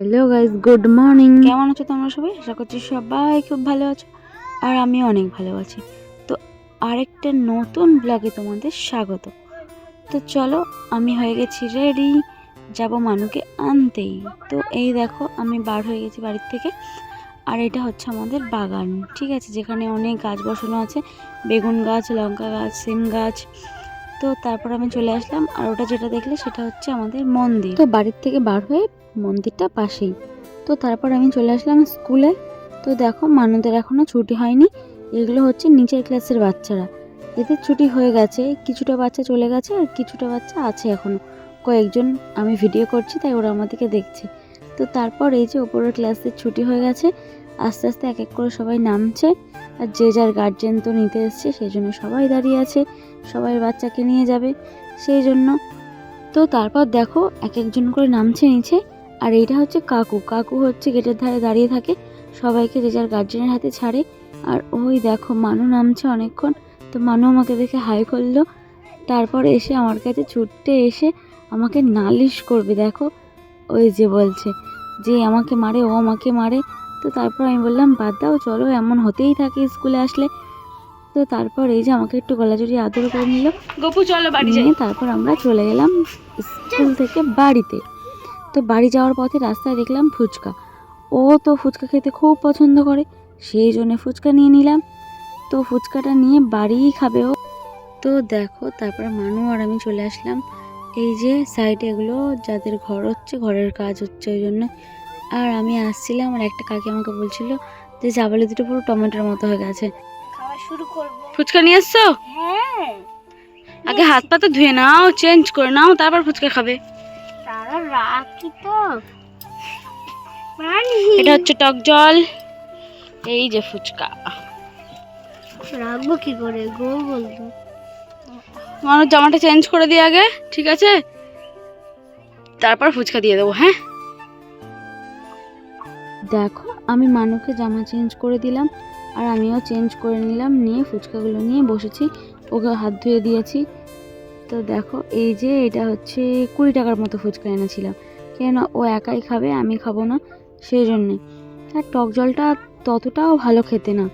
Hello guys, good morning. কেমন আছো তোমরা সবাই? আশা করছি সবাই খুব ভালো আছো আর আমি অনেক ভালো আছি। তো আরেকটা নতুন ব্লগে তোমাদের স্বাগত। তো চলো, আমি হয়ে গেছি রেডি, যাব মানুকে আনতেই। তো এই দেখো, আমি বার হয়ে গেছি বাড়ির থেকে। আর এটা হচ্ছে আমাদের বাগান, ঠিক আছে, যেখানে অনেক গাছ বসানো আছে, বেগুন গাছ, লঙ্কা গাছ, সিম গাছ। তো তারপর আমি চলে আসলাম, আর ওটা যেটা দেখলে সেটা হচ্ছে আমাদের মন্দির। তো বাড়ির থেকে বার হয়ে মন্দিরটা পাশেই। তো তারপর আমি চলে আসলাম স্কুলে। তো দেখো, মানুষদের এখনো ছুটি হয়নি। এগুলো হচ্ছে নিচের ক্লাসের বাচ্চারা, এদের ছুটি হয়ে গেছে। কিছুটা বাচ্চা চলে গেছে আর কিছুটা বাচ্চা আছে এখনো কয়েকজন। আমি ভিডিও করছি তাই ওরা আমাদেরকে দেখছে। তো তারপর এই যে ওপরের ক্লাসের ছুটি হয়ে গেছে, আস্তে আস্তে এক এক করে সবাই নামছে। আর যে যার গার্জেন তো নিতে এসছে, সেই জন্য সবাই দাঁড়িয়ে আছে, সবাই বাচ্চাকে নিয়ে যাবে সেই জন্য। তো তারপর দেখো এক একজন করে নামছে নিচে। আর এইটা হচ্ছে কাকু। কাকু হচ্ছে গেটের ধারে দাঁড়িয়ে থাকে, সবাইকে যে যার গার্জেনের হাতে ছাড়ে। আর ওই দেখো মানু নামছে অনেকক্ষণ। তো মানু আমাকে দেখে হাই করলো, তারপর এসে আমার কাছে ছুটতে এসে আমাকে নালিশ করবে। দেখো, ওই যে বলছে যে আমাকে মারে, ও আমাকে মারে। তো তারপর আমি বললাম বাদ দাও, চলো, এমন হতেই থাকে স্কুলে আসলে। তো তারপর এই যে আমাকে একটু গলা জড়িয়ে আদর করে নিল, গপু চলো বাড়ি যাই। তারপর আমরা চলে গেলাম স্কুল থেকে বাড়িতে। তো বাড়ি যাওয়ার পথে রাস্তায় দেখলাম ফুচকা। ও তো ফুচকা খেতে খুব পছন্দ করে, সেই জন্য ফুচকা নিয়ে নিলাম। তো ফুচকাটা নিয়ে বাড়িই খাবে ও। তো দেখো, তারপর মানু আর আমি চলে আসলাম এই যে সাইডে, এগুলো যাদের ঘর হচ্ছে, ঘরের কাজ হচ্ছে ওই জন্য। আর আমি আসছিলাম, আর একটা কাকি আমাকে বলছিল যে চাবালি দুটো পুরো টমেটোর মতো হয়ে গেছে। খাওয়া শুরু করব। ফুচকা নিয়ে এসছো? হ্যাঁ, আগে হাত পা তো ধুয়ে নাও, চেঞ্জ করে নাও, তারপর ফুচকা খাবে। তারা রাখি তো পানি এটা হচ্ছে টক জল, এই যে ফুচকা। রাখবো কি করে গো বলতো? মানুষ জামাটা চেঞ্জ করে দিয়ে আগে, ঠিক আছে, তারপর ফুচকা দিয়ে দেবো। হ্যাঁ, দেখো আমি মানুকে জামা চেঞ্জ করে দিলাম, আর আমিও চেঞ্জ করে নিলাম, নিয়ে ফুচকাগুলো নিয়ে বসেছি, ওকে হাত ধুয়ে দিয়েছি। তো দেখো এই যে এটা হচ্ছে 20 টাকার মতো ফুচকা এনেছিলাম, কেন ও একাই খাবে, আমি খাবো না, সেই জন্যে। আর টক জলটা ততটাও ভালো খেতে না,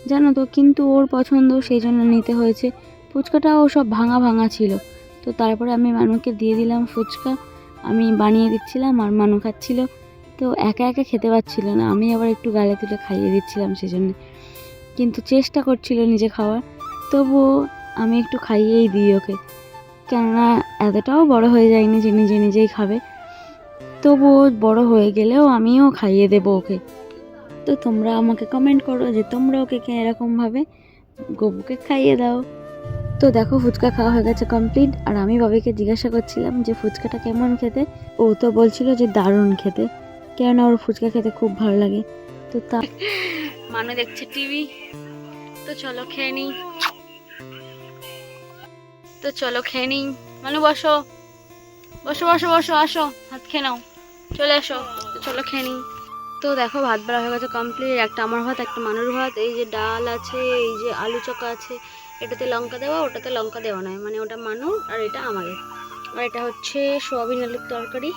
জানো তো, কিন্তু ওর পছন্দ সেই জন্য নিতে হয়েছে। ফুচকাটাও সব ভাঙা ভাঙা ছিল। তো তারপরে আমি মানুকে দিয়ে দিলাম ফুচকা, আমি বানিয়ে দিচ্ছিলাম আর মানু খাচ্ছিল। তো একা একা খেতে পারছিল না, আমি আবার একটু গালে তুলে খাইয়ে দিচ্ছিলাম সেজন্য। কিন্তু চেষ্টা করছিল নিজে খাওয়ার, তবুও আমি একটু খাইয়েই দিই ওকে, কেননা এতটাও বড় হয়ে যায়নি যে নিজে নিজেই খাবে। তবুও বড় হয়ে গেলেও আমিও খাইয়ে দেবো ওকে। তো তোমরা আমাকে কমেন্ট করো যে তোমরা ওকে এরকমভাবে গবুকে খাইয়ে দাও। তো দেখো, ফুচকা খাওয়া হয়ে গেছে কমপ্লিট। আর আমি বাবিকে জিজ্ঞাসা করছিলাম যে ফুচকাটা কেমন খেতে। ও তো বলছিল যে দারুণ খেতে, কেননা ওর ফুচকা খেতে খুব ভালো লাগে। তো তা মানু দেখছে টিভি। তো চলো খেয়ে নিই। তো চলো খেয়ে নিই। মানু বসো বসো বসো বসো, আসো ভাত খেয়ে নাও, চলে আসো। তো চলো খেয়ে নিই। তো দেখো, ভাত বেড়া হয়ে গেছে কমপ্লিট। একটা আমার ভাত, একটা মানুর ভাত। এই যে ডাল আছে, এই যে আলু চকা আছে, এটাতে লঙ্কা দেওয়া, ওটাতে লঙ্কা দেওয়া নয়, মানে ওটা মানুর আর এটা আমাদের। আর এটা হচ্ছে সোয়াবিন আলুর তরকারি,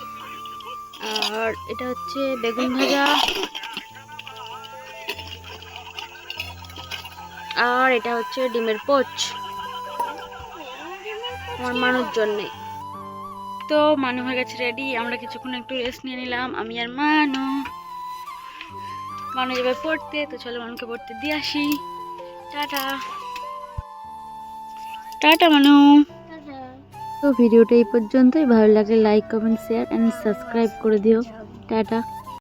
আর এটা হচ্ছে বেগুন ভাজা, আর এটা হচ্ছে ডিমের পোচ আমার মানুর জন্যে। তো মানু হয়ে গেছে রেডি, আমরা কিছুক্ষণ একটু রেস্ট নিয়ে নিলাম, আমি আর মানু। মানু যাবে পড়তে, তো চলো মানুকে পড়তে দিয়ে আসি। টাটা টাটা মানু। তো ভিডিওটা এই পর্যন্তই, ভালো লাগলে like, comment, share and subscribe করে দিও। টাটা।